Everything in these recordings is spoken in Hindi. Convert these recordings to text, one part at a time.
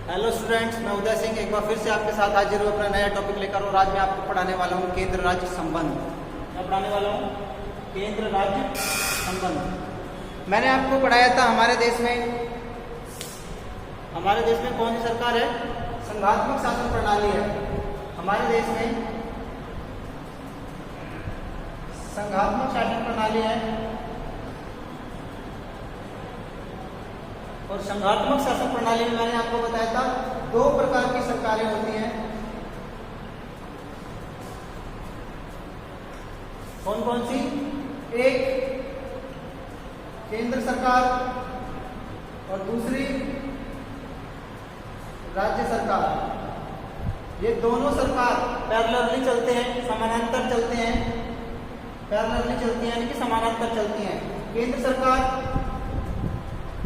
हेलो स्टूडेंट्स, मैं उदय सिंह एक बार फिर से आपके साथ हाजिर हूँ अपना नया टॉपिक लेकर। और आज मैं आपको पढ़ाने वाला हूँ केंद्र राज्य संबंध। मैं पढ़ाने वाला हूँ केंद्र राज्य संबंध। मैंने आपको पढ़ाया था हमारे देश में कौन सी सरकार है? संघात्मक शासन प्रणाली है। हमारे देश में संघात्मक शासन प्रणाली है। और संघात्मक शासन प्रणाली में मैंने आपको बताया था दो प्रकार की सरकारें होती हैं। कौन कौन सी? एक केंद्र सरकार और दूसरी राज्य सरकार। ये दोनों सरकार पैरेलली चलते हैं, समानांतर चलते हैं। पैरेलली चलती हैं यानी कि समानांतर चलती हैं। केंद्र सरकार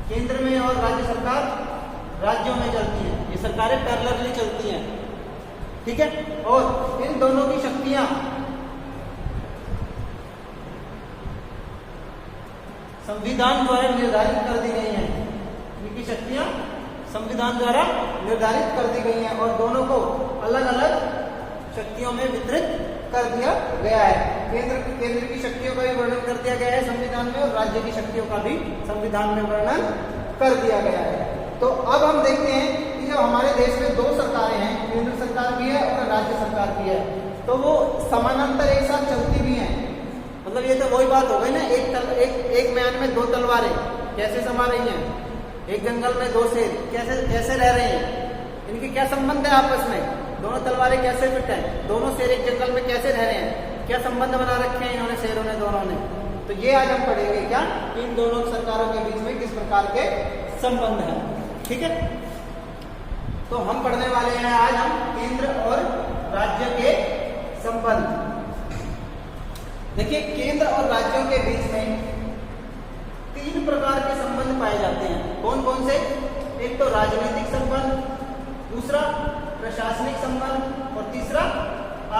केंद्र में और राज्य सरकार राज्यों में चलती हैं। ये सरकारें पैरेलली चलती हैं, ठीक है। और इन दोनों की शक्तियां संविधान द्वारा निर्धारित कर दी गई हैं। इनकी शक्तियां संविधान द्वारा निर्धारित कर दी गई हैं और दोनों को अलग अलग शक्तियों में वितरित कर दिया गया है। केंद्र की शक्तियों का भी वर्णन कर दिया गया है संविधान में, और राज्य की शक्तियों का भी संविधान में वर्णन कर दिया गया है। तो अब हम देखते हैं कि जो हमारे देश में दो सरकारें हैं, केंद्र सरकार भी है और राज्य सरकार भी है, तो वो समानांतर एक साथ चलती भी हैं। मतलब ये तो वही बात हो गई ना, एक म्यान में दो तलवारें कैसे समा रही हैं? एक जंगल में दो शेर कैसे रह रहे हैं? इनके क्या संबंध है आपस में? दोनों तलवारें कैसे फिट हैं? दोनों शेर एक जंगल में कैसे रह रहे हैं? क्या संबंध बना रखे हैं इन्होंने, शेरों ने, दोनों ने? तो ये आज हम पढ़ेंगे क्या, इन दोनों सरकारों के बीच में किस प्रकार के संबंध हैं, ठीक है। तो हम पढ़ने वाले हैं आज हम केंद्र और राज्य के संबंध। देखिए, केंद्र और राज्यों के बीच में तीन प्रकार के संबंध पाए जाते हैं। कौन कौन से? एक तो राजनीतिक संबंध, दूसरा प्रशासनिक संबंध और तीसरा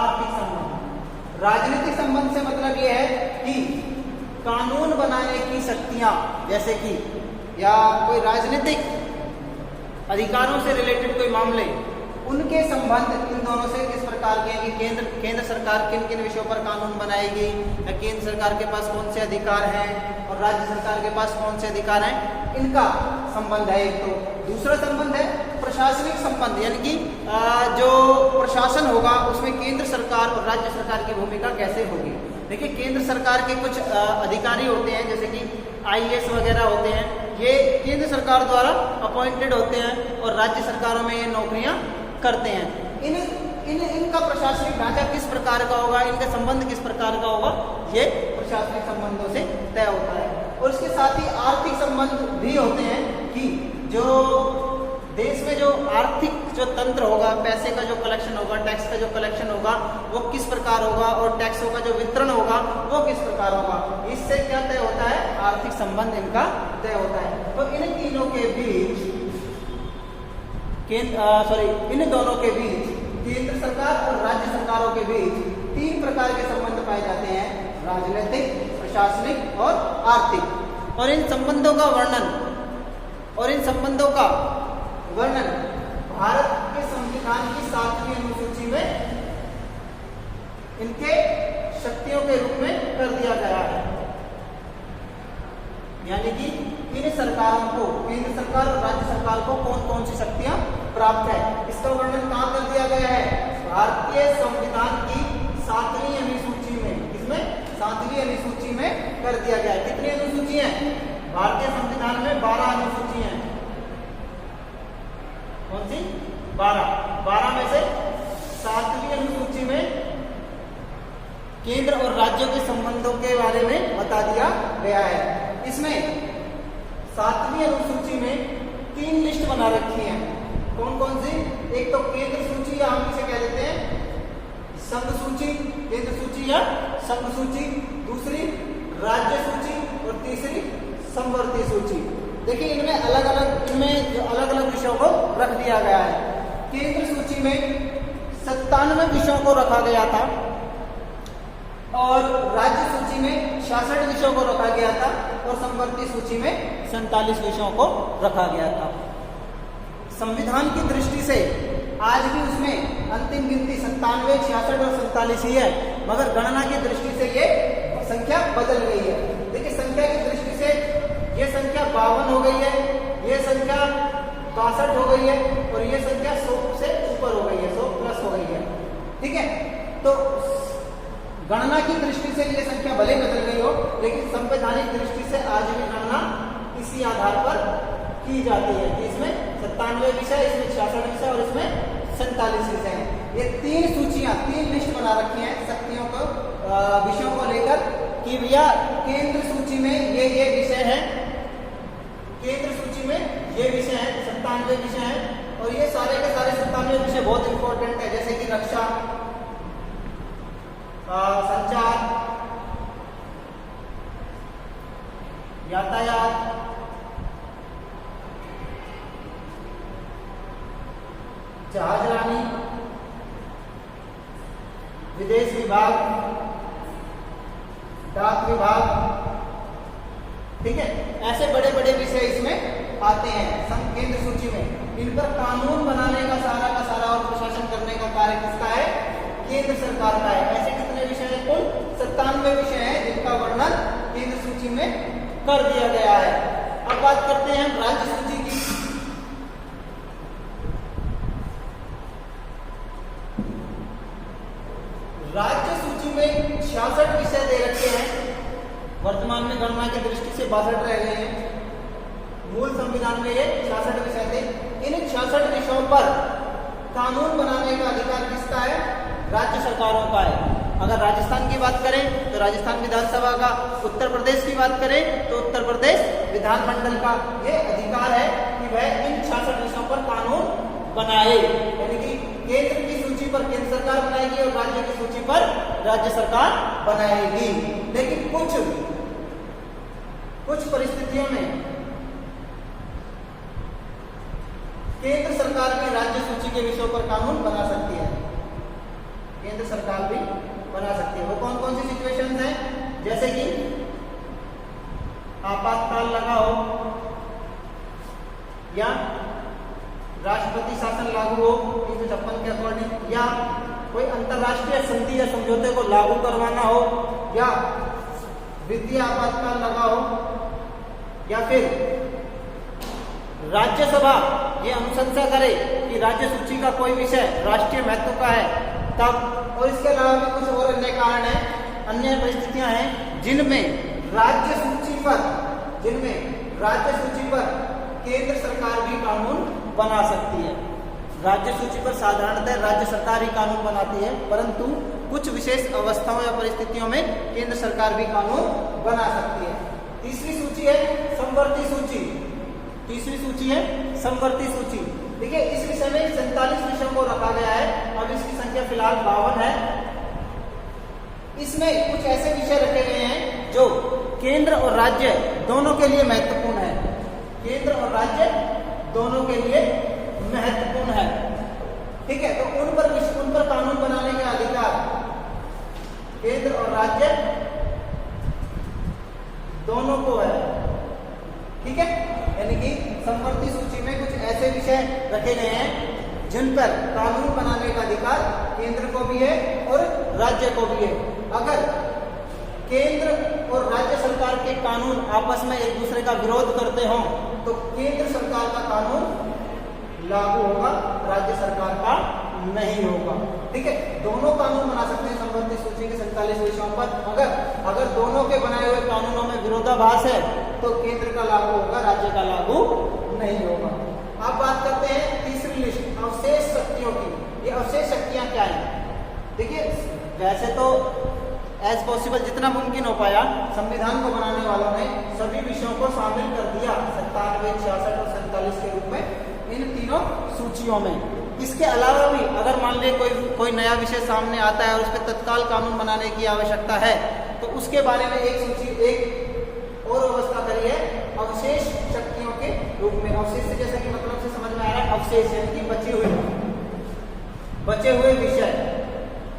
आर्थिक संबंध। राजनीतिक संबंध से मतलब यह है कि कानून बनाने की शक्तियां, जैसे कि या कोई राजनीतिक अधिकारों से रिलेटेड कोई मामले, उनके संबंध इन दोनों से किस प्रकार के हैं कि केंद्र सरकार किन किन विषयों पर कानून बनाएगी, या केंद्र सरकार के पास कौन से अधिकार हैं और राज्य सरकार के पास कौन से अधिकार हैं, इनका संबंध है एक। तो दूसरा संबंध है प्रशासनिक संबंध, यानी कि जो प्रशासन होगा उसमें केंद्र सरकार और राज्य सरकार की भूमिका कैसे होगी। देखिए, केंद्र सरकार के कुछ अधिकारी होते हैं, जैसे कि IAS वगैरह होते हैं, ये केंद्र सरकार द्वारा अपॉइंटेड होते हैं और राज्य सरकारों में ये नौकरियां करते हैं। इनका प्रशासनिक ढांचा किस प्रकार का होगा, इनका संबंध किस प्रकार का होगा, ये प्रशासनिक संबंधों से तय होता है। और इसके साथ ही आर्थिक संबंध भी होते हैं कि जो देश में जो आर्थिक जो तंत्र होगा, पैसे का जो कलेक्शन होगा, टैक्स का जो कलेक्शन होगा, वो किस प्रकार होगा, और टैक्सों का जो वितरण होगा वो किस प्रकार होगा, इससे क्या तय होता है? आर्थिक संबंध इनका तय होता है। तो इन तीनों के बीच इन दोनों के बीच, केंद्र सरकार और राज्य सरकारों के बीच तीन प्रकार के संबंध पाए जाते हैं: राजनीतिक, प्रशासनिक और आर्थिक। और इन संबंधों का वर्णन भारत के संविधान की 7वीं अनुसूची में इनके शक्तियों के रूप में कर दिया गया है। यानी कि इन सरकारों को, केंद्र सरकार और राज्य सरकार को कौन कौन सी शक्तियां प्राप्त है, इसका वर्णन कहां कर दिया गया है? भारतीय संविधान की 7वीं अनुसूची में। इसमें 7वीं अनुसूची में कर दिया गया है। कितनी अनुसूची है भारतीय संविधान में? 12 अनुसूची है। कौन सी? 12 में से 7वीं अनुसूची में केंद्र और राज्यों के संबंधों के बारे में बता दिया गया है। इसमें 7वीं अनुसूची में 3 लिस्ट बना रखी है। कौन कौन सी? एक तो केंद्र सूची, या हम इसे कह देते हैं संघ सूची, केंद्र सूची या संघ सूची। दूसरी राज्य सूची और तीसरी समवर्ती सूची। देखिए, इनमें अलग अलग विषयों को रख दिया गया है। केंद्र सूची में 97 विषयों को रखा गया था और राज्य सूची में 66 विषयों को रखा गया था और समवर्ती सूची में 47 विषयों को रखा गया था। संविधान की दृष्टि से आज भी उसमें अंतिम गिनती 97, 66 और 47 ही है, मगर गणना की दृष्टि से ये संख्या बदल गई है। देखिए संख्या की दृष्टि से ये संख्या 52 हो गई है, ये संख्या 62 हो गई है और ये संख्या 100 से ऊपर हो गई है, 100 प्लस हो गई है। ठीक है, तो गणना की दृष्टि से ये संख्या भले बदल गई हो, लेकिन संवैधानिक दृष्टि से आज भी गणना इसी आधार पर की जाती है कि इसमें 97 विषय, इसमें 66 विषय और इसमें 47 विषय हैं। ये 3 सूचियां, 3 लिस्ट बना रखी हैं शक्तियों को, विषयों को लेकर कि भैया केंद्र सूची में ये विषय है, केंद्र सूची में ये विषय है, 97 विषय हैं और ये सारे के सारे 97 विषय बहुत इंपॉर्टेंट है, जैसे कि रक्षा, संचार, यातायात, जहाजरानी, विदेश विभाग, डाक विभाग। ठीक है, ऐसे बड़े बड़े विषय इसमें आते हैं केंद्र सूची में। इन पर कानून बनाने का सारा और प्रशासन करने का कार्य किसका है? केंद्र सरकार का है। ऐसे कितने विषय हैं? कुल 97 विषय हैं जिनका वर्णन केंद्र सूची में कर दिया गया है। अब बात करते हैं राज्य सूची की। राज्य सूची में 66 विषय दे रखे हैं। वर्तमान में गणना की दृष्टि से 62 रह गए हैं। मूल संविधान में ये 66 विषय थे। इन 66 विषयों पर कानून बनाने का अधिकार किसका है? राज्य सरकारों का है। अगर राजस्थान की बात करें तो राजस्थान विधानसभा का, उत्तर प्रदेश की बात करें तो उत्तर प्रदेश विधानमंडल का ये अधिकार है कि वह इन 66 विषयों पर कानून बनाए। यानी कि केंद्र की सूची पर केंद्र सरकार बनाएगी और राज्य की सूची पर राज्य सरकार बनाएगी। लेकिन कुछ परिस्थितियों में केंद्र सरकार भी राज्य सूची के विषयों पर कानून बना सकती है। केंद्र सरकार भी बना सकती है। वो कौन कौन सी सिचुएशंस हैं? जैसे कि आपातकाल लगा हो, या राष्ट्रपति शासन लागू हो 356 के अकॉर्डिंग, या कोई अंतरराष्ट्रीय संधि या समझौते को लागू करवाना हो, या वित्तीय आपातकाल लगा हो, या फिर राज्यसभा ये अनुशंसा करे कि राज्य सूची का कोई विषय राष्ट्रीय महत्व का है तब। और इसके अलावा भी कुछ और अन्य कारण हैं, अन्य परिस्थितियां हैं जिनमें राज्य सूची पर केंद्र सरकार भी कानून बना सकती है। राज्य सूची पर साधारणतः राज्य सरकार ही कानून बनाती है, परंतु कुछ विशेष अवस्थाओं या परिस्थितियों में केंद्र सरकार भी कानून बना सकती है। तीसरी सूची है समवर्ती सूची। तीसरी सूची है समवर्ती सूची। देखिए इस विषय में 47 विषयों को रखा गया है। अब इसकी संख्या फिलहाल 52 है। इसमें कुछ ऐसे विषय रखे गए हैं जो केंद्र और राज्य दोनों के लिए महत्वपूर्ण है। केंद्र और राज्य दोनों के लिए महत्वपूर्ण है। ठीक है, तो उन पर कानून बनाने का अधिकार केंद्र और राज्य दोनों को है। ठीक है, यानी कि समवर्ती सूची में कुछ ऐसे विषय रखे गए हैं जिन पर कानून बनाने का अधिकार केंद्र को भी है और राज्य को भी है। अगर केंद्र और राज्य सरकार के कानून आपस में एक दूसरे का विरोध करते हों तो केंद्र सरकार का कानून लागू होगा, राज्य सरकार का नहीं होगा। ठीक है, दोनों कानून बना सकते हैं समवर्ती सूची के 47 विषयों पर। अगर दोनों के बनाए हुए कानूनों में विरोधाभास है तो केंद्र का लागू होगा, राज्य का लागू नहीं होगा। अब बात करते हैं तीसरी लिस्ट, अवशेष शक्तियों की। ये अवशेष शक्तियां क्या हैं? देखिए वैसे तो एज पॉसिबल जितना मुमकिन हो पाया संविधान को बनाने वालों ने सभी विषयों को शामिल कर दिया 97, 66 और 47 के रूप में इन तीनों सूचियों में। इसके अलावा भी अगर मान लीजिए कोई नया विषय सामने आता है और उस पर तत्काल कानून बनाने की आवश्यकता है तो उसके बारे में एक और व्यवस्था करी है अवशेष शक्तियों के रूप में। अवशेष से जैसा कि मतलब से समझ में आ रहा है, अवशेष यानी कि बचे हुए विषय।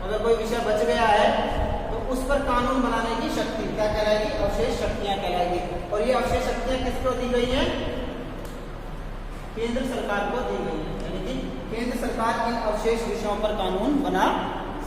अगर कोई विषय बच गया है तो उस पर कानून बनाने की शक्ति क्या कहलाएगी? अवशेष शक्तियां कहलाएगी। और ये अवशेष शक्तियां किसको दी गई हैं? केंद्र सरकार को दी गई है, यानी कि केंद्र सरकार इन अवशेष विषयों पर कानून बना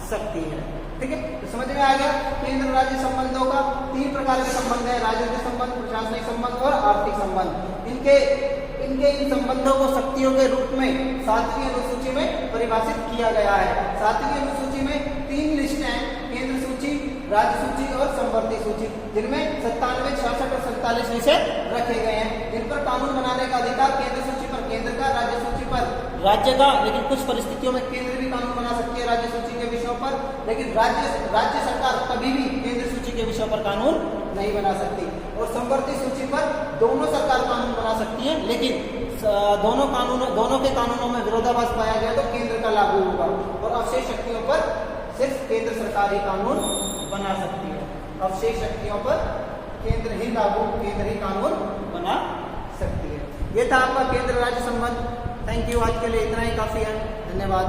सकती है। ठीक है, तो समझ में आ गया केंद्र राज्य संबंधों का 3 प्रकार के संबंध है, राजनीतिक संबंध, प्रशासनिक संबंध और आर्थिक संबंध। इनके इन संबंधों को शक्तियों के रूप में 7वीं अनुसूची में परिभाषित किया गया है। 7वीं अनुसूची में 3 लिस्ट हैं, केंद्र सूची, राज्य सूची और समवर्ती सूची, जिनमें 97, 66 और 47 विषय रखे गए हैं। जिन पर कानून बनाने का अधिकार केंद्र सूची पर केंद्र का, राज्य सूची पर राज्य का, लेकिन कुछ परिस्थितियों में केंद्र भी कानून बना सकती है राज्य सूची के विषयों पर, लेकिन राज्य सरकार कभी भी केंद्र सूची के विषयों पर कानून नहीं बना सकती। और समवर्ती सूची पर दोनों सरकार कानून बना सकती है, लेकिन दोनों के कानूनों में विरोधाभास पाया गया तो केंद्र का लागू होगा, और अवशेष शक्तियों पर सिर्फ केंद्र सरकार ही कानून बना सकती है। अवशेष शक्तियों पर केंद्र ही कानून बना सकती है। ये था आपका केंद्र राज्य संबंध। थैंक यू, आज के लिए इतना ही काफी है। धन्यवाद।